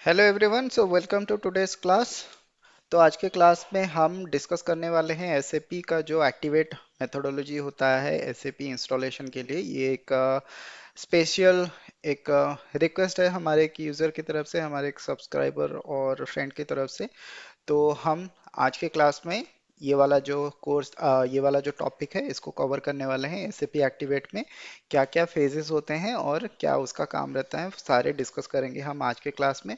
Hello everyone, so welcome to today's class. तो आज के क्लास में हम डिस्कस करने वाले हैं एसएपी का जो एक्टिवेट मेथोडोलॉजी होता है एसएपी इंस्टॉलेशन के लिए। ये एक स्पेशल एक रिक्वेस्ट है हमारे एक यूज़र की तरफ से, हमारे एक सब्सक्राइबर और फ्रेंड की तरफ से। तो हम आज के क्लास में ये वाला जो कोर्स ये वाला जो टॉपिक है इसको कवर करने वाले हैं। एसएपी एक्टिवेट में क्या क्या फेजेस होते हैं और क्या उसका काम रहता है, सारे डिस्कस करेंगे हम आज के क्लास में।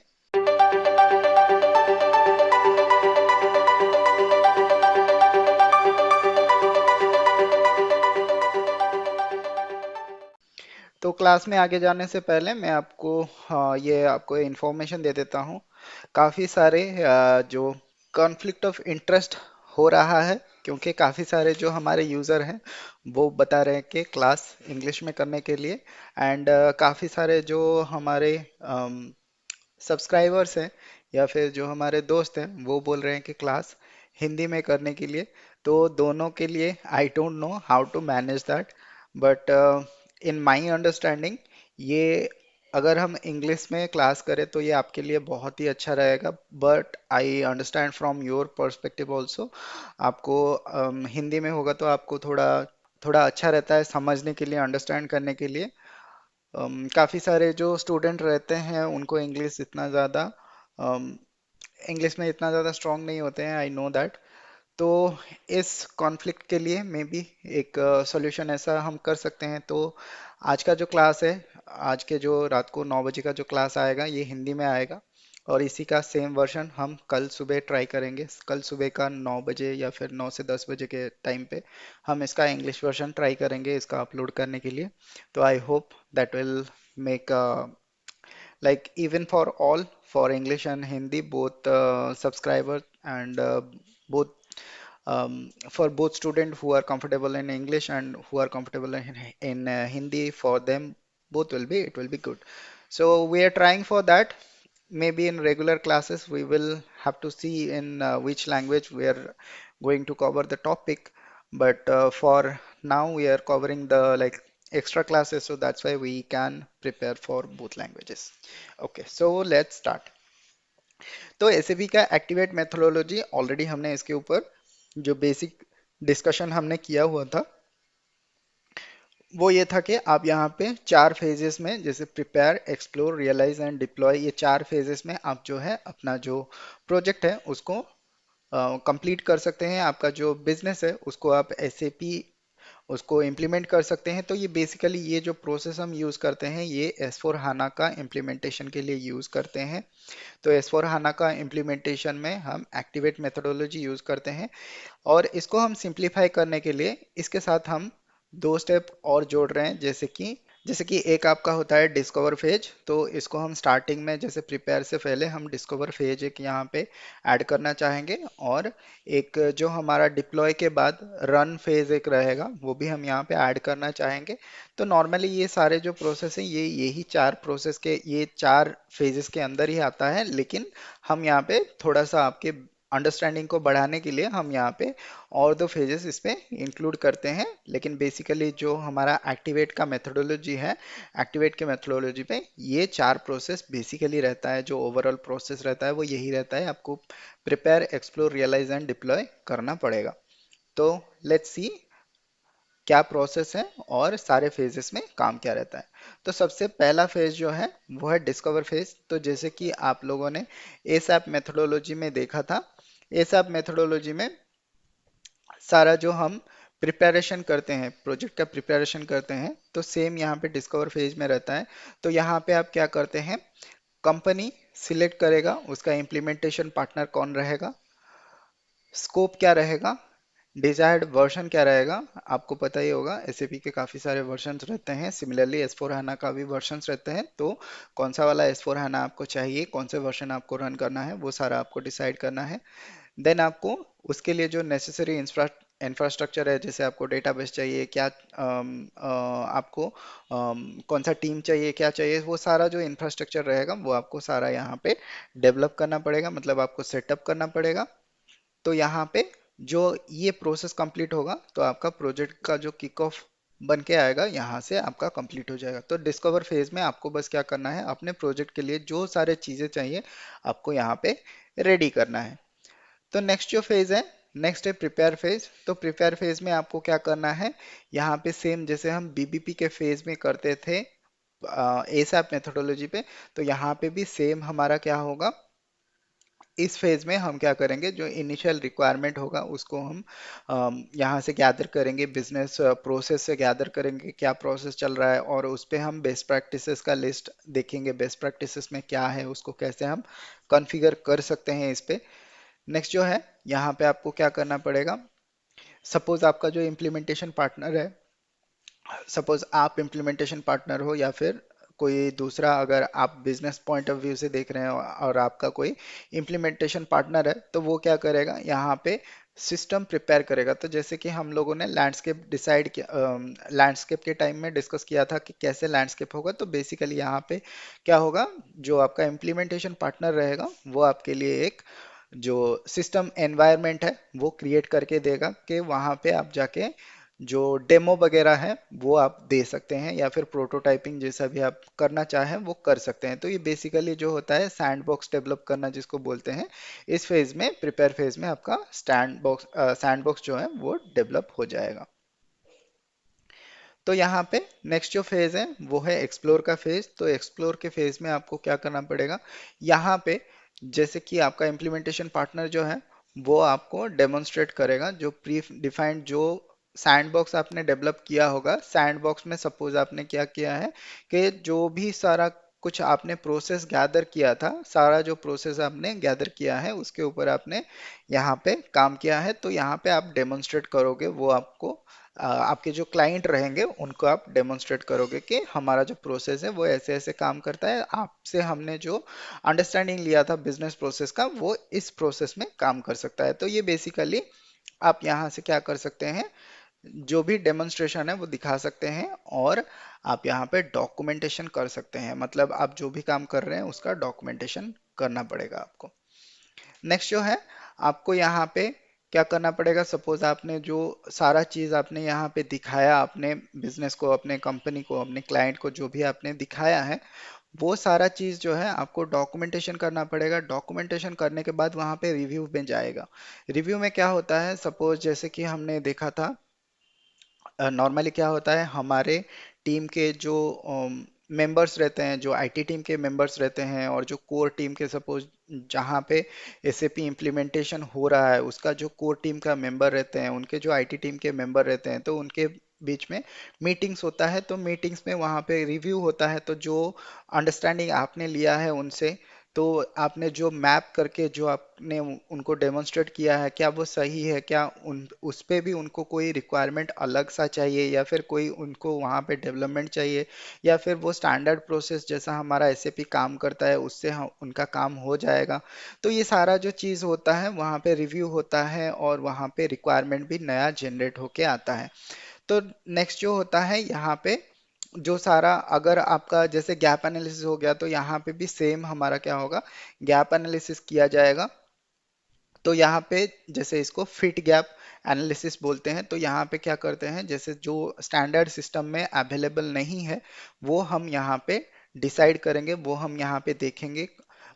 तो क्लास में आगे जाने से पहले मैं आपको ये आपको इन्फॉर्मेशन दे देता हूँ। काफ़ी सारे जो कॉन्फ्लिक्ट ऑफ इंटरेस्ट हो रहा है, क्योंकि काफ़ी सारे जो हमारे यूज़र हैं वो बता रहे हैं कि क्लास इंग्लिश में करने के लिए, एंड काफ़ी सारे जो हमारे सब्सक्राइबर्स हैं या फिर जो हमारे दोस्त हैं वो बोल रहे हैं कि क्लास हिंदी में करने के लिए। तो दोनों के लिए I don't know how to manage that, but in my understanding ये अगर हम इंग्लिश में क्लास करें तो ये आपके लिए बहुत ही अच्छा रहेगा। But I understand from your perspective also. आपको हिंदी में होगा तो आपको थोड़ा थोड़ा अच्छा रहता है समझने के लिए, अंडरस्टैंड करने के लिए। काफ़ी सारे जो स्टूडेंट रहते हैं उनको इंग्लिश में इतना ज़्यादा स्ट्रांग नहीं होते हैं, आई नो दैट। तो इस कॉन्फ्लिक्ट के लिए मे बी एक सॉल्यूशन ऐसा हम कर सकते हैं। तो आज का जो क्लास है, आज के जो रात को 9 बजे का जो क्लास आएगा ये हिंदी में आएगा, और इसी का सेम वर्जन हम कल सुबह ट्राई करेंगे। कल सुबह का 9 बजे या फिर 9 से 10 बजे के टाइम पे हम इसका इंग्लिश वर्जन ट्राई करेंगे इसका अपलोड करने के लिए। तो I hope that will make like even for all, for English and Hindi, both subscribers and both for both students who are comfortable in English and who are comfortable in Hindi, for them both will be, it will be good. So we are trying for that. Maybe in regular classes we will have to see in which language we are going to cover the topic, but for now we are covering the like extra classes, so that's why we can prepare for both languages. Okay, so let's start. तो SAP का activate methodology already हमने इसके ऊपर जो basic discussion हमने किया हुआ था वो ये था कि आप यहाँ पे चार फेजेस में, जैसे prepare, explore, realise and deploy, ये चार फेजेस में आप जो है अपना जो प्रोजेक्ट है उसको कंप्लीट कर सकते हैं। आपका जो बिजनेस है उसको आप एसएपी उसको इम्प्लीमेंट कर सकते हैं। तो ये बेसिकली ये जो प्रोसेस हम यूज़ करते हैं ये एस फोर हाना का इम्प्लीमेंटेशन के लिए यूज़ करते हैं। तो एस फोर हाना का इम्प्लीमेंटेशन में हम एक्टिवेट मेथोडोलॉजी यूज़ करते हैं, और इसको हम सिंप्लीफाई करने के लिए इसके साथ हम दो स्टेप और जोड़ रहे हैं। जैसे कि एक आपका होता है डिस्कवर फेज, तो इसको हम स्टार्टिंग में जैसे प्रिपेयर से पहले हम डिस्कवर फेज एक यहाँ पे ऐड करना चाहेंगे, और एक जो हमारा डिप्लॉय के बाद रन फेज एक रहेगा वो भी हम यहाँ पे ऐड करना चाहेंगे। तो नॉर्मली ये सारे जो प्रोसेस हैं ये यही चार प्रोसेस के ये चार फेजेस के अंदर ही आता है, लेकिन हम यहाँ पे थोड़ा सा आपके अंडरस्टैंडिंग को बढ़ाने के लिए हम यहाँ पे और दो फेजेस इसमें इंक्लूड करते हैं। लेकिन बेसिकली जो हमारा एक्टिवेट का मेथोडोलॉजी है, एक्टिवेट के मेथोडोलॉजी पे ये चार प्रोसेस बेसिकली रहता है। जो ओवरऑल प्रोसेस रहता है वो यही रहता है, आपको prepare, explore, realise and deploy करना पड़ेगा। तो लेट्स सी क्या प्रोसेस है और सारे फेजेस में काम क्या रहता है। तो सबसे पहला फेज जो है वो है डिस्कवर फेज। तो जैसे कि आप लोगों ने एसएप मेथोडोलॉजी में देखा था, एसएप मेथोडोलॉजी में सारा जो हम प्रिपरेशन करते हैं, प्रोजेक्ट का प्रिपरेशन करते हैं, तो सेम यहाँ पे डिस्कवर फेज में रहता है। तो यहाँ पे आप क्या करते हैं, कंपनी सिलेक्ट करेगा, उसका इम्प्लीमेंटेशन पार्टनर कौन रहेगा, स्कोप क्या रहेगा, डिजायर्ड वर्जन क्या रहेगा। आपको पता ही होगा एसएपी के काफ़ी सारे वर्जन्स रहते हैं, सिमिलरली एस फोर हाना का भी वर्जन्स रहते हैं। तो कौन सा वाला एस फोर हाना आपको चाहिए, कौन से वर्जन आपको रन करना है, वो सारा आपको डिसाइड करना है। देन आपको उसके लिए जो नेसेसरी इंफ्रास्ट्रक्चर है, जैसे आपको डेटाबेस चाहिए क्या, आपको कौन सा टीम चाहिए, क्या चाहिए, वो सारा जो इंफ्रास्ट्रक्चर रहेगा वो आपको सारा यहाँ पे डेवलप करना पड़ेगा, मतलब आपको सेटअप करना पड़ेगा। तो यहाँ पे जो ये प्रोसेस कंप्लीट होगा तो आपका प्रोजेक्ट का जो किक ऑफ बन के आएगा, यहाँ से आपका कंप्लीट हो जाएगा। तो डिस्कवर फेज में आपको बस क्या करना है, अपने प्रोजेक्ट के लिए जो सारे चीज़ें चाहिए आपको यहाँ पे रेडी करना है। तो नेक्स्ट जो फेज है, नेक्स्ट है प्रिपेयर फेज। तो प्रिपेयर फेज में आपको क्या करना है, यहाँ पे सेम जैसे हम बीबीपी के फेज में करते थे एसएप मेथोडोलॉजी पे, तो यहाँ पे भी सेम हमारा क्या होगा, इस फेज में हम क्या करेंगे, जो इनिशियल रिक्वायरमेंट होगा उसको हम यहाँ से गैदर करेंगे, बिजनेस प्रोसेस से गैदर करेंगे क्या प्रोसेस चल रहा है, और उस पे हम बेस्ट प्रैक्टिसेस का लिस्ट देखेंगे, बेस्ट प्रैक्टिसेस में क्या है, उसको कैसे हम कॉन्फ़िगर कर सकते हैं इस पे। नेक्स्ट जो है, यहाँ पे आपको क्या करना पड़ेगा, सपोज आपका जो इम्प्लीमेंटेशन पार्टनर है, सपोज आप इम्प्लीमेंटेशन पार्टनर हो या फिर कोई दूसरा, अगर आप बिजनेस पॉइंट ऑफ व्यू से देख रहे हो और आपका कोई इम्प्लीमेंटेशन पार्टनर है, तो वो क्या करेगा, यहाँ पे सिस्टम प्रिपेयर करेगा। तो जैसे कि हम लोगों ने लैंडस्केप डिसाइड किया, लैंडस्केप के टाइम में डिस्कस किया था कि कैसे लैंडस्केप होगा, तो बेसिकली यहाँ पे क्या होगा, जो आपका इम्प्लीमेंटेशन पार्टनर रहेगा वो आपके लिए एक जो सिस्टम एनवायरनमेंट है वो क्रिएट करके देगा, कि वहाँ पे आप जाके जो डेमो वगैरह है वो आप दे सकते हैं, या फिर प्रोटोटाइपिंग जैसा भी आप करना चाहें वो कर सकते हैं। तो ये बेसिकली जो होता है सैंड बॉक्स डेवलप करना जिसको बोलते हैं, इस फेज में, प्रिपेयर फेज में आपका सैंड बॉक्स जो है वो डेवलप हो जाएगा। तो यहाँ पे नेक्स्ट जो फेज है वो है एक्सप्लोर का फेज। तो एक्सप्लोर के फेज में आपको क्या करना पड़ेगा, यहाँ पे जैसे कि आपका इम्प्लीमेंटेशन पार्टनर जो है वो आपको डेमोन्स्ट्रेट करेगा जो प्री डिफाइंड जो सैंडबॉक्स आपने डेवलप किया होगा। सैंडबॉक्स में सपोज आपने क्या किया है कि जो भी सारा कुछ आपने प्रोसेस गैदर किया था, सारा जो प्रोसेस आपने गैदर किया है उसके ऊपर आपने यहाँ पे काम किया है, तो यहाँ पे आप डेमोन्स्ट्रेट करोगे, वो आपको आपके जो क्लाइंट रहेंगे उनको आप डेमोन्स्ट्रेट करोगे कि हमारा जो प्रोसेस है वो ऐसे ऐसे काम करता है, आपसे हमने जो अंडरस्टैंडिंग लिया था बिजनेस प्रोसेस का वो इस प्रोसेस में काम कर सकता है। तो ये बेसिकली आप यहाँ से क्या कर सकते हैं, जो भी डेमोन्स्ट्रेशन है वो दिखा सकते हैं, और आप यहाँ पे डॉक्यूमेंटेशन कर सकते हैं, मतलब आप जो भी काम कर रहे हैं उसका डॉक्यूमेंटेशन करना पड़ेगा आपको। नेक्स्ट जो है, आपको यहाँ पे क्या करना पड़ेगा, सपोज आपने जो सारा चीज आपने यहाँ पे दिखाया, अपने बिजनेस को, अपने कंपनी को, अपने क्लाइंट को जो भी आपने दिखाया है, वो सारा चीज जो है आपको डॉक्यूमेंटेशन करना पड़ेगा। डॉक्यूमेंटेशन करने के बाद वहाँ पे रिव्यू में जाएगा। रिव्यू में क्या होता है, सपोज जैसे कि हमने देखा था, नॉर्मली क्या होता है, हमारे टीम के जो मेंबर्स रहते हैं, जो आईटी टीम के मेंबर्स रहते हैं, और जो कोर टीम के, सपोज जहाँ पे एसएपी इम्प्लीमेंटेशन हो रहा है उसका जो कोर टीम का मेंबर रहते हैं, उनके जो आईटी टीम के मेंबर रहते हैं, तो उनके बीच में मीटिंग्स होता है। तो मीटिंग्स में वहाँ पे रिव्यू होता है, तो जो अंडरस्टैंडिंग आपने लिया है उनसे, तो आपने जो मैप करके जो आपने उनको डेमोन्स्ट्रेट किया है, क्या वो सही है, क्या उन उस पे भी उनको कोई रिक्वायरमेंट अलग सा चाहिए, या फिर कोई उनको वहाँ पे डेवलपमेंट चाहिए, या फिर वो स्टैंडर्ड प्रोसेस जैसा हमारा एसएपी काम करता है उससे उनका काम हो जाएगा। तो ये सारा जो चीज़ होता है वहाँ पे रिव्यू होता है, और वहाँ पे रिक्वायरमेंट भी नया जनरेट होके आता है। तो नेक्स्ट जो होता है यहाँ पे, जो सारा अगर आपका जैसे गैप एनालिसिस हो गया, तो यहाँ पे भी सेम हमारा क्या होगा, गैप एनालिसिस किया जाएगा। तो यहाँ पे जैसे इसको फिट गैप एनालिसिस बोलते हैं। तो यहाँ पे क्या करते हैं, जैसे जो स्टैंडर्ड सिस्टम में अवेलेबल नहीं है वो हम यहाँ पे डिसाइड करेंगे, वो हम यहाँ पे देखेंगे,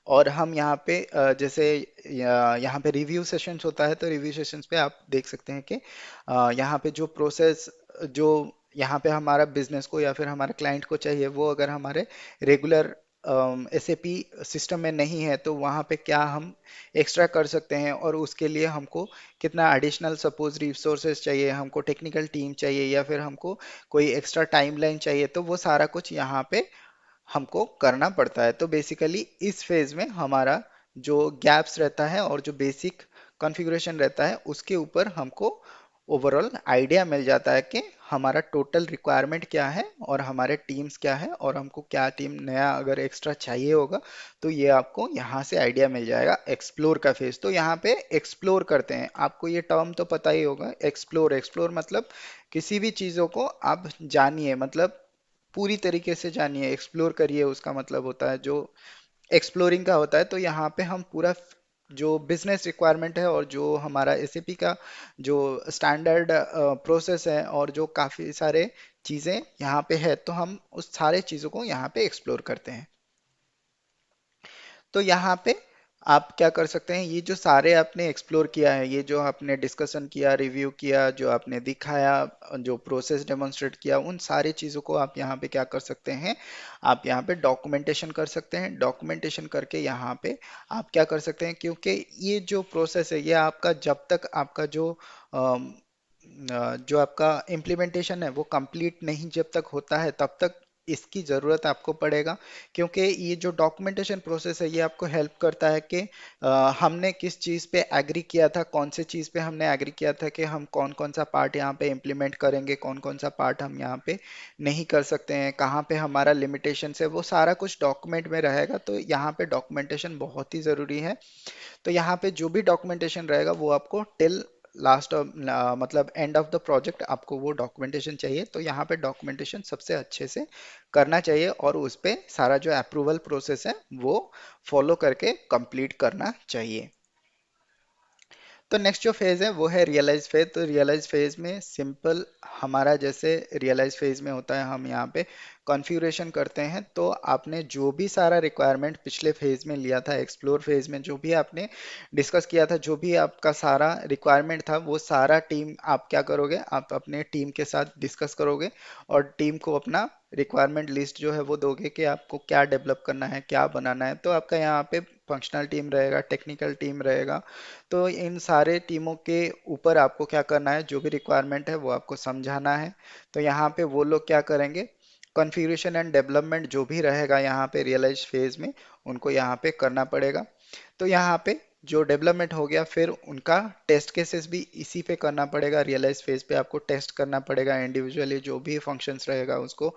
और हम यहाँ पे जैसे यहाँ पे रिव्यू सेशंस होता है, तो रिव्यू सेशंस पे आप देख सकते हैं कि यहाँ पे जो प्रोसेस जो यहाँ पे हमारा बिजनेस को या फिर हमारे क्लाइंट को चाहिए, वो अगर हमारे रेगुलर एसएपी सिस्टम में नहीं है, तो वहाँ पे क्या हम एक्स्ट्रा कर सकते हैं, और उसके लिए हमको कितना एडिशनल सपोज रिसोर्सेज चाहिए, हमको टेक्निकल टीम चाहिए, या फिर हमको कोई एक्स्ट्रा टाइमलाइन चाहिए, तो वो सारा कुछ यहाँ पे हमको करना पड़ता है। तो बेसिकली इस फेज में हमारा जो गैप्स रहता है और जो बेसिक कॉन्फ़िगरेशन रहता है उसके ऊपर हमको ओवरऑल आइडिया मिल जाता है कि हमारा टोटल रिक्वायरमेंट क्या है, और हमारे टीम्स क्या है, और हमको क्या टीम नया अगर एक्स्ट्रा चाहिए होगा, तो ये आपको यहाँ से आइडिया मिल जाएगा। एक्सप्लोर का फेज, तो यहाँ पे एक्सप्लोर करते हैं, आपको ये टर्म तो पता ही होगा, एक्सप्लोर। एक्सप्लोर मतलब किसी भी चीज़ों को आप जानिए, मतलब पूरी तरीके से जानिए, एक्सप्लोर करिए, उसका मतलब होता है जो एक्सप्लोरिंग का होता है। तो यहाँ पे हम पूरा जो बिजनेस रिक्वायरमेंट है और जो हमारा एसएपी का जो स्टैंडर्ड प्रोसेस है और जो काफ़ी सारे चीज़ें यहाँ पे है, तो हम उस सारे चीज़ों को यहाँ पे एक्सप्लोर करते हैं। तो यहाँ पे आप क्या कर सकते हैं, ये जो सारे आपने एक्सप्लोर किया है, ये जो आपने डिस्कशन किया, रिव्यू किया, जो आपने दिखाया, जो प्रोसेस डेमोन्स्ट्रेट किया, उन सारी चीज़ों को आप यहाँ पे क्या कर सकते हैं, आप यहाँ पे डॉक्यूमेंटेशन कर सकते हैं। डॉक्यूमेंटेशन करके यहाँ पे आप क्या कर सकते हैं, क्योंकि ये जो प्रोसेस है ये आपका जब तक आपका जो आपका इम्प्लीमेंटेशन है वो कंप्लीट नहीं जब तक होता है तब तक इसकी ज़रूरत आपको पड़ेगा। क्योंकि ये जो डॉक्यूमेंटेशन प्रोसेस है ये आपको हेल्प करता है कि हमने किस चीज़ पे एग्री किया था, कौन से चीज़ पे हमने एग्री किया था कि हम कौन कौन सा पार्ट यहाँ पे इम्प्लीमेंट करेंगे, कौन कौन सा पार्ट हम यहाँ पे नहीं कर सकते हैं, कहाँ पे हमारा लिमिटेशन है, वो सारा कुछ डॉक्यूमेंट में रहेगा। तो यहाँ पे डॉक्यूमेंटेशन बहुत ही ज़रूरी है। तो यहाँ पे जो भी डॉक्यूमेंटेशन रहेगा वो आपको टिल लास्ट मतलब एंड ऑफ द प्रोजेक्ट आपको वो डॉक्यूमेंटेशन चाहिए। तो यहाँ पे डॉक्यूमेंटेशन सबसे अच्छे से करना चाहिए और उस पे सारा जो अप्रूवल प्रोसेस है वो फॉलो करके कंप्लीट करना चाहिए। तो नेक्स्ट जो फेज है वो है रियलाइज फेज। तो रियलाइज फेज में सिंपल हमारा जैसे रियलाइज फेज में होता है, हम यहाँ पे कॉन्फ़िगरेशन करते हैं। तो आपने जो भी सारा रिक्वायरमेंट पिछले फेज में लिया था, एक्सप्लोर फेज में जो भी आपने डिस्कस किया था, जो भी आपका सारा रिक्वायरमेंट था, वो सारा टीम आप क्या करोगे, आप अपने टीम के साथ डिस्कस करोगे और टीम को अपना रिक्वायरमेंट लिस्ट जो है वो दोगे कि आपको क्या डेवलप करना है, क्या बनाना है। तो आपका यहाँ पे फंक्शनल टीम रहेगा, टेक्निकल टीम रहेगा। तो इन सारे टीमों के ऊपर आपको क्या करना है, जो भी रिक्वायरमेंट है वो आपको समझाना है। तो यहाँ पे वो लोग क्या करेंगे, कॉन्फ़िगरेशन एंड डेवलपमेंट जो भी रहेगा यहाँ पे रियलाइज फेज में उनको यहाँ पे करना पड़ेगा। तो यहाँ पे जो डेवलपमेंट हो गया फिर उनका टेस्ट केसेस भी इसी पे करना पड़ेगा। रियलाइज फेज पे आपको टेस्ट करना पड़ेगा इंडिविजुअली, जो भी फंक्शंस रहेगा उसको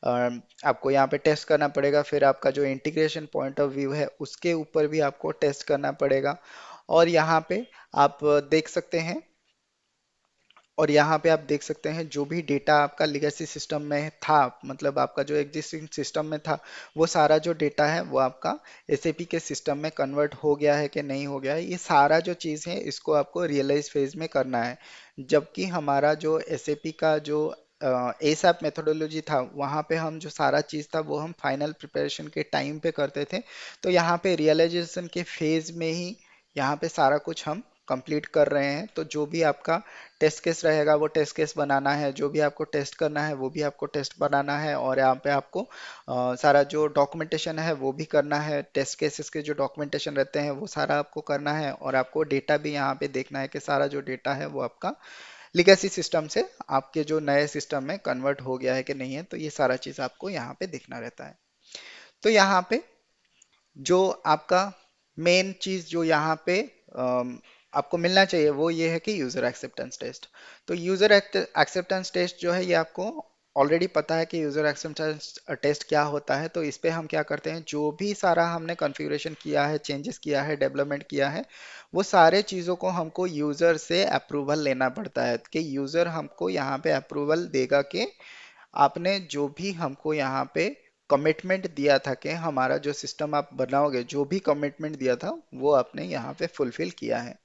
आपको यहाँ पे टेस्ट करना पड़ेगा। फिर आपका जो इंटीग्रेशन पॉइंट ऑफ व्यू है उसके ऊपर भी आपको टेस्ट करना पड़ेगा। और यहाँ पे आप देख सकते हैं, और यहाँ पे आप देख सकते हैं जो भी डेटा आपका लिगेसी सिस्टम में था, मतलब आपका जो एग्जिस्टिंग सिस्टम में था, वो सारा जो डेटा है वो आपका एसएपी के सिस्टम में कन्वर्ट हो गया है कि नहीं हो गया है। ये सारा जो चीज़ है इसको आपको रियलाइज फेज में करना है। जबकि हमारा जो एसएपी का जो एसएप मेथोडोलॉजी था वहाँ पे हम जो सारा चीज़ था वो हम फाइनल प्रिपरेशन के टाइम पे करते थे। तो यहाँ पे रियलाइजेशन के फेज में ही यहाँ पे सारा कुछ हम कंप्लीट कर रहे हैं। तो जो भी आपका टेस्ट केस रहेगा वो टेस्ट केस बनाना है, जो भी आपको टेस्ट करना है वो भी आपको टेस्ट बनाना है। और यहाँ पे आपको सारा जो डॉक्यूमेंटेशन है वो भी करना है, टेस्ट केसेस के जो डॉक्यूमेंटेशन रहते हैं वो सारा आपको करना है। और आपको डेटा भी यहाँ पे देखना है कि सारा जो डेटा है वो आपका लिगेसी सिस्टम से आपके जो नए सिस्टम में कन्वर्ट हो गया है कि नहीं है। तो ये सारा चीज़ आपको यहाँ पे देखना रहता है। तो यहाँ पे जो आपका मेन चीज जो यहाँ पे आपको मिलना चाहिए वो ये है कि यूजर एक्सेप्टेंस टेस्ट। तो यूजर एक्सेप्टेंस टेस्ट जो है ये आपको ऑलरेडी पता है कि यूजर एक्सेप्टेंस टेस्ट क्या होता है। तो इस पे हम क्या करते हैं, जो भी सारा हमने कॉन्फ़िगरेशन किया है, चेंजेस किया है, डेवलपमेंट किया है, वो सारे चीज़ों को हमको यूज़र से अप्रूवल लेना पड़ता है कि यूज़र हमको यहाँ पे अप्रूवल देगा कि आपने जो भी हमको यहाँ पे कमिटमेंट दिया था कि हमारा जो सिस्टम आप बनाओगे, जो भी कमिटमेंट दिया था वो आपने यहाँ पे फुलफिल किया है।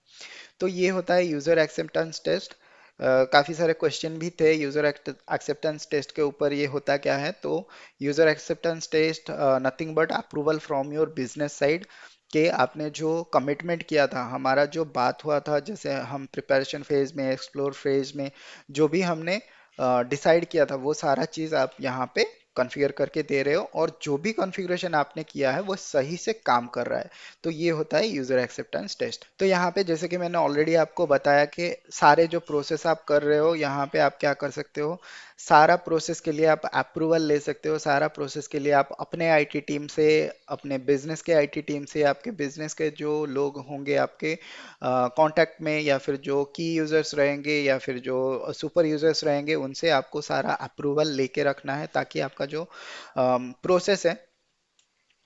तो ये होता है यूजर एक्सेप्टेंस टेस्ट। काफी सारे क्वेश्चन भी थे यूजर एक्सेप्टेंस टेस्ट के ऊपर, ये होता क्या है। तो user acceptance test nothing but approval from your business side कि आपने जो कमिटमेंट किया था, हमारा जो बात हुआ था, जैसे हम प्रिपरेशन फेज में, एक्सप्लोर फेज में जो भी हमने डिसाइड किया था वो सारा चीज़ आप यहाँ पे कॉन्फ़िगर करके दे रहे हो और जो भी कॉन्फ़िगरेशन आपने किया है वो सही से काम कर रहा है। तो ये होता है यूज़र एक्सेप्टेंस टेस्ट। तो यहाँ पे जैसे कि मैंने ऑलरेडी आपको बताया कि सारे जो प्रोसेस आप कर रहे हो यहाँ पे आप क्या कर सकते हो, सारा प्रोसेस के लिए आप अप्रूवल ले सकते हो। सारा प्रोसेस के लिए आप अपने आईटी टीम से, अपने बिजनेस के आईटी टीम से, आपके बिजनेस के जो लोग होंगे आपके कांटेक्ट में, या फिर जो की यूजर्स रहेंगे या फिर जो सुपर यूजर्स रहेंगे, उनसे आपको सारा अप्रूवल लेके रखना है ताकि आपका जो प्रोसेस है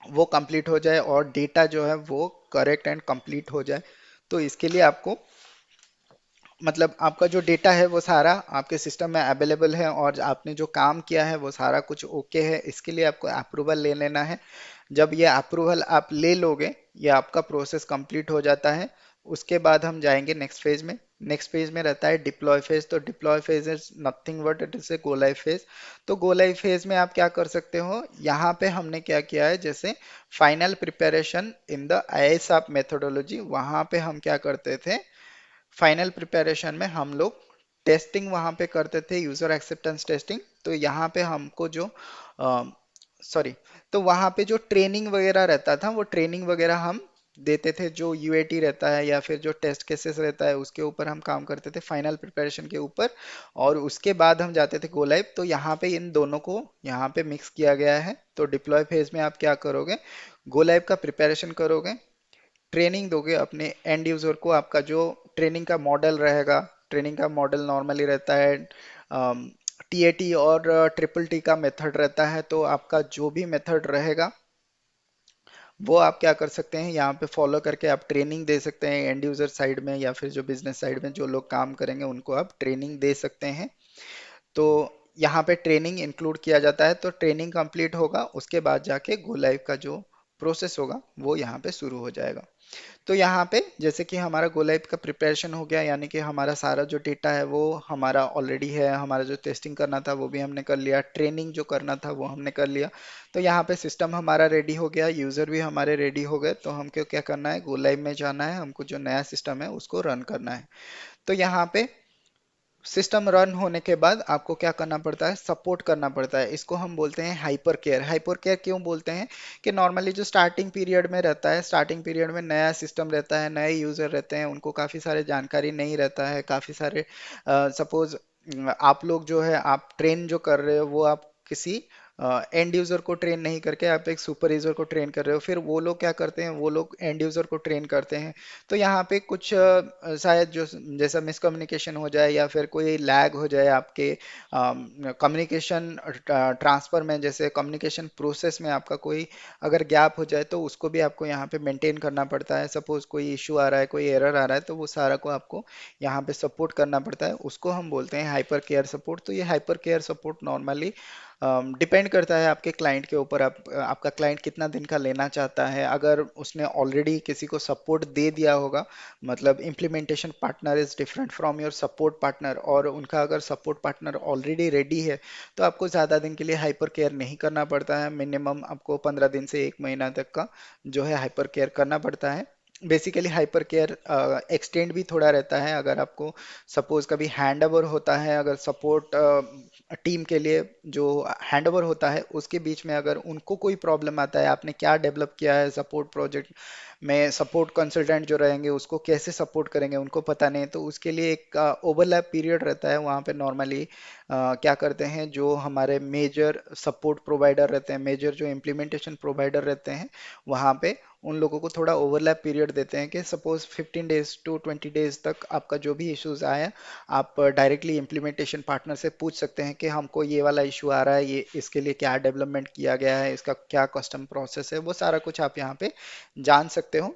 वो कंप्लीट हो जाए और डेटा जो है वो करेक्ट एंड कंप्लीट हो जाए। तो इसके लिए आपको मतलब आपका जो डेटा है वो सारा आपके सिस्टम में अवेलेबल है और आपने जो काम किया है वो सारा कुछ ओके है, इसके लिए आपको अप्रूवल ले लेना है। जब ये अप्रूवल आप ले लोगे, ये आपका प्रोसेस कंप्लीट हो जाता है। उसके बाद हम जाएंगे नेक्स्ट फेज में। नेक्स्ट फेज में रहता है डिप्लॉय फेज। तो deploy phase is nothing but it is a go live phase. तो गो लाइव फेज में आप क्या कर सकते हो, यहाँ पे हमने क्या किया है, जैसे फाइनल प्रिपरेशन इन द आईएसआप मेथोडोलॉजी, वहां पे हम क्या करते थे, फाइनल प्रिपरेशन में हम लोग टेस्टिंग वहां पे करते थे, यूजर एक्सेप्टेंस टेस्टिंग। तो यहाँ पे हमको जो सॉरी, तो वहां पे जो ट्रेनिंग वगैरह रहता था, वो ट्रेनिंग वगैरह हम देते थे, जो यूएटी रहता है या फिर जो टेस्ट केसेस रहता है उसके ऊपर हम काम करते थे फाइनल प्रिपरेशन के ऊपर। और उसके बाद हम जाते थे गो लाइव। तो यहाँ पे इन दोनों को यहाँ पे मिक्स किया गया है। तो डिप्लॉय फेज में आप क्या करोगे, गो लाइव का प्रिपरेशन करोगे, ट्रेनिंग दोगे अपने एंड यूजर को। आपका जो ट्रेनिंग का मॉडल रहेगा, ट्रेनिंग का मॉडल नॉर्मली रहता है टीएटी और ट्रिपल टी का मेथड रहता है। तो आपका जो भी मेथड रहेगा वो आप क्या कर सकते हैं, यहाँ पे फॉलो करके आप ट्रेनिंग दे सकते हैं एंड यूजर साइड में, या फिर जो बिजनेस साइड में जो लोग काम करेंगे उनको आप ट्रेनिंग दे सकते हैं। तो यहाँ पे ट्रेनिंग इंक्लूड किया जाता है। तो ट्रेनिंग कंप्लीट होगा, उसके बाद जाके गो लाइव का जो प्रोसेस होगा वो यहाँ पे शुरू हो जाएगा। तो यहाँ पे जैसे कि हमारा गो लाइव का प्रिपरेशन हो गया, यानी कि हमारा सारा जो डेटा है वो हमारा ऑलरेडी है, हमारा जो टेस्टिंग करना था वो भी हमने कर लिया, ट्रेनिंग जो करना था वो हमने कर लिया। तो यहाँ पे सिस्टम हमारा रेडी हो गया, यूजर भी हमारे रेडी हो गए। तो हमको क्या करना है, गो लाइव में जाना है, हमको जो नया सिस्टम है उसको रन करना है। तो यहाँ पे सिस्टम रन होने के बाद आपको क्या करना पड़ता है, सपोर्ट करना पड़ता है। इसको हम बोलते हैं हाइपर केयर। हाइपर केयर क्यों बोलते हैं, कि नॉर्मली जो स्टार्टिंग पीरियड में रहता है, स्टार्टिंग पीरियड में नया सिस्टम रहता है, नए यूजर रहते हैं, उनको काफ़ी सारे जानकारी नहीं रहता है, काफ़ी सारे सपोज आप लोग जो है आप ट्रेन जो कर रहे हो वो आप किसी एंड यूजर को ट्रेन नहीं करके आप एक सुपर यूजर को ट्रेन कर रहे हो, फिर वो लोग क्या करते हैं, वो लोग एंड यूजर को ट्रेन करते हैं। तो यहाँ पे कुछ शायद जो जैसा मिसकम्युनिकेशन हो जाए या फिर कोई लैग हो जाए आपके कम्युनिकेशन ट्रांसफर में, जैसे कम्युनिकेशन प्रोसेस में आपका कोई अगर गैप हो जाए तो उसको भी आपको यहाँ पे मेंटेन करना पड़ता है। सपोज कोई इशू आ रहा है, कोई एरर आ रहा है, तो वो सारा को आपको यहाँ पे सपोर्ट करना पड़ता है। उसको हम बोलते हैं हाइपर केयर सपोर्ट। तो ये hyper care support normally depend करता है आपके क्लाइंट के ऊपर, आपका क्लाइंट कितना दिन का लेना चाहता है। अगर उसने ऑलरेडी किसी को सपोर्ट दे दिया होगा, मतलब implementation partner is different from your support partner, और उनका अगर सपोर्ट पार्टनर ऑलरेडी रेडी है तो आपको ज़्यादा दिन के लिए हाइपर केयर नहीं करना पड़ता है। मिनिमम आपको 15 दिन से 1 महीना तक का जो है हाइपर केयर करना पड़ता है। बेसिकली हाइपर केयर एक्सटेंड भी थोड़ा रहता है, अगर आपको सपोज कभी हैंड ओवर होता है, अगर सपोर्ट टीम के लिए जो हैंड ओवर होता है उसके बीच में अगर उनको कोई प्रॉब्लम आता है, आपने क्या डेवलप किया है सपोर्ट प्रोजेक्ट में, सपोर्ट कंसल्टेंट जो रहेंगे उसको कैसे सपोर्ट करेंगे उनको पता नहीं, तो उसके लिए एक ओवरलैप पीरियड रहता है। वहाँ पे नॉर्मली क्या करते हैं, जो हमारे मेजर सपोर्ट प्रोवाइडर रहते हैं, मेजर जो इम्प्लीमेंटेशन प्रोवाइडर रहते हैं, वहाँ पे उन लोगों को थोड़ा ओवरलैप पीरियड देते हैं कि सपोज 15 डेज टू 20 डेज तक आपका जो भी इश्यूज आए आप डायरेक्टली इम्प्लीमेंटेशन पार्टनर से पूछ सकते हैं कि हमको ये वाला इशू आ रहा है, ये इसके लिए क्या डेवलपमेंट किया गया है, इसका क्या कस्टम प्रोसेस है, वो सारा कुछ आप यहाँ पे जान सकते हो।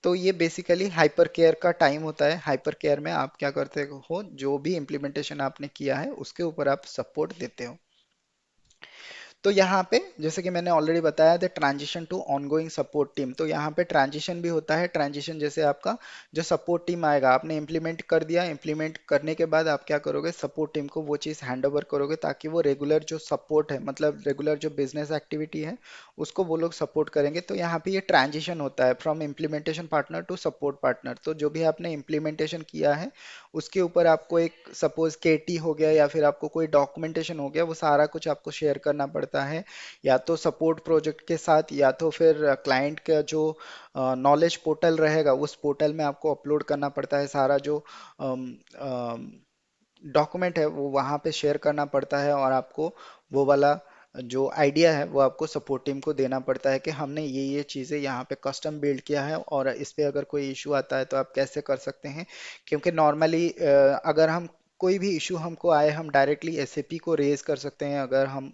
तो ये बेसिकली हाइपर केयर का टाइम होता है। हाइपर केयर में आप क्या करते हो, जो भी इम्प्लीमेंटेशन आपने किया है उसके ऊपर आप सपोर्ट देते हो। तो यहाँ पे जैसे कि मैंने ऑलरेडी बताया था, transition to ongoing support team. तो यहाँ पे ट्रांजिशन भी होता है। ट्रांजिशन जैसे आपका जो सपोर्ट टीम आएगा, आपने इम्प्लीमेंट कर दिया, इम्प्लीमेंट करने के बाद आप क्या करोगे, सपोर्ट टीम को वो चीज़ हैंड ओवर करोगे, ताकि वो रेगुलर जो सपोर्ट है, मतलब रेगुलर जो बिजनेस एक्टिविटी है उसको वो लोग सपोर्ट करेंगे। तो यहाँ पे ये ट्रांजिशन होता है from implementation partner to support partner. तो जो भी आपने इम्प्लीमेंटेशन किया है उसके ऊपर आपको एक सपोज केटी हो गया या फिर आपको कोई डॉक्यूमेंटेशन हो गया, वो सारा कुछ आपको शेयर करना पड़ता है, या तो सपोर्ट प्रोजेक्ट के साथ या तो फिर क्लाइंट का जो नॉलेज पोर्टल रहेगा उस पोर्टल में आपको अपलोड करना पड़ता है। सारा जो डॉक्यूमेंट है वो वहाँ पे शेयर करना पड़ता है, और आपको वो वाला जो आइडिया है वो आपको सपोर्ट टीम को देना पड़ता है कि हमने ये चीज़ें यहाँ पे कस्टम बिल्ड किया है, और इस पे अगर कोई इशू आता है तो आप कैसे कर सकते हैं। क्योंकि नॉर्मली अगर हम कोई भी इशू हमको आए, हम डायरेक्टली एसएपी को रेज कर सकते हैं, अगर हम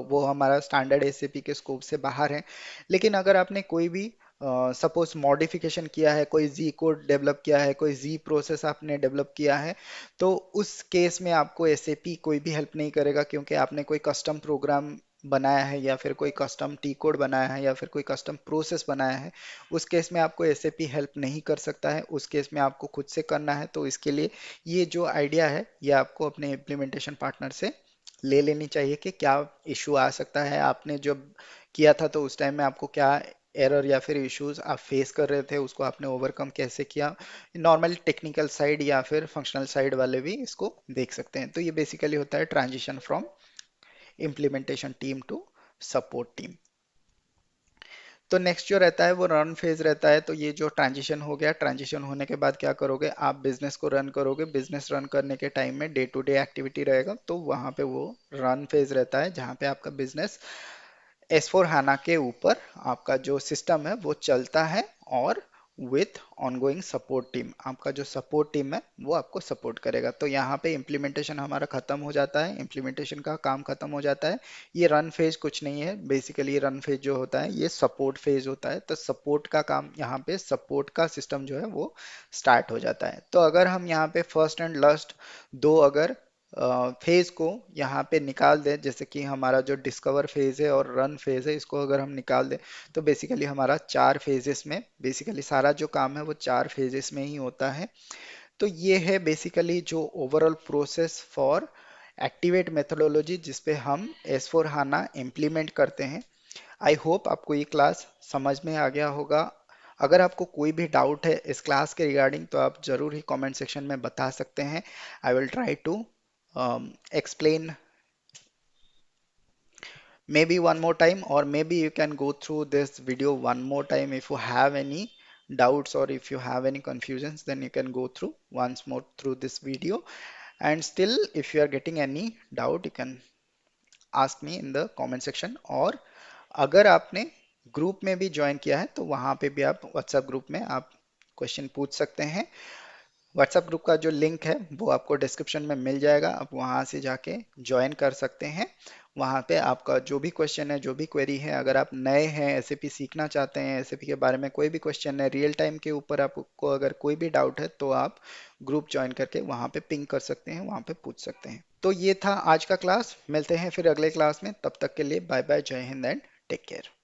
वो हमारा स्टैंडर्ड एसएपी के स्कोप से बाहर है। लेकिन अगर आपने कोई भी सपोज मॉडिफिकेशन किया है, कोई जी कोड डेवलप किया है, कोई जी प्रोसेस आपने डेवलप किया है, तो उस केस में आपको एसएपी कोई भी हेल्प नहीं करेगा, क्योंकि आपने कोई कस्टम प्रोग्राम बनाया है या फिर कोई कस्टम टी कोड बनाया है या फिर कोई कस्टम प्रोसेस बनाया है, उस केस में आपको एसएपी हेल्प नहीं कर सकता है, उस केस में आपको खुद से करना है। तो इसके लिए ये जो आइडिया है ये आपको अपने इम्प्लीमेंटेशन पार्टनर से ले लेनी चाहिए कि क्या इशू आ सकता है, आपने जब किया था तो उस टाइम में आपको क्या एरर या फिर इश्यूज आप फेस कर रहे थे, उसको आपने ओवरकम कैसे किया। नॉर्मल टेक्निकल साइड या फिर फंक्शनल साइड वाले भी इसको देख सकते हैं। तो ये बेसिकली होता है transition from implementation team to support team. तो नेक्स्ट जो रहता है वो रन फेज रहता है। तो ये जो ट्रांजिशन हो गया, ट्रांजिशन होने के बाद क्या करोगे, आप बिजनेस को रन करोगे। बिजनेस रन करने के टाइम में डे टू डे एक्टिविटी रहेगा, तो वहाँ पे वो रन फेज रहता है जहाँ पे आपका बिजनेस एस फोर हाना के ऊपर आपका जो सिस्टम है वो चलता है, और विथ ऑनगोइंग सपोर्ट टीम, आपका जो सपोर्ट टीम है वो आपको सपोर्ट करेगा। तो यहाँ पे इम्प्लीमेंटेशन हमारा खत्म हो जाता है, इम्प्लीमेंटेशन का काम खत्म हो जाता है। ये रन फेज कुछ नहीं है, बेसिकली रन फेज जो होता है ये सपोर्ट फेज होता है। तो सपोर्ट का काम यहाँ पे, सपोर्ट का सिस्टम जो है वो स्टार्ट हो जाता है। तो अगर हम यहाँ पे फर्स्ट एंड लास्ट दो अगर फेज को यहाँ पे निकाल दें, जैसे कि हमारा जो डिस्कवर फेज है और रन फेज है, इसको अगर हम निकाल दें तो बेसिकली हमारा चार फेजेस में, बेसिकली सारा जो काम है वो चार फेजेस में ही होता है। तो ये है बेसिकली जो overall process for activate methodology जिसपे हम एस फोर हाना इम्प्लीमेंट करते हैं। आई होप आपको ये क्लास समझ में आ गया होगा। अगर आपको कोई भी डाउट है इस क्लास के रिगार्डिंग तो आप ज़रूर ही कमेंट सेक्शन में बता सकते हैं। I will try to explain maybe one more time, or maybe you can go through this video one more time. If you have any doubts or if you have any confusions, then you can go through once more through this video. And still, if you are getting any doubt, you can ask me in the comment section। और अगर आपने group में भी join किया है तो वहाँ पे भी आप व्हाट्सएप ग्रुप में आप क्वेश्चन पूछ सकते हैं। व्हाट्सएप ग्रुप का जो लिंक है वो आपको डिस्क्रिप्शन में मिल जाएगा, आप वहाँ से जाके ज्वाइन कर सकते हैं। वहाँ पे आपका जो भी क्वेश्चन है, जो भी क्वेरी है, अगर आप नए हैं, एसएपी सीखना चाहते हैं, एसएपी के बारे में कोई भी क्वेश्चन है, रियल टाइम के ऊपर आपको अगर कोई भी डाउट है तो आप ग्रुप ज्वाइन करके वहाँ पे पिंग कर सकते हैं, वहाँ पे पूछ सकते हैं। तो ये था आज का क्लास, मिलते हैं फिर अगले क्लास में। तब तक के लिए बाय बाय, जय हिंद एंड टेक केयर।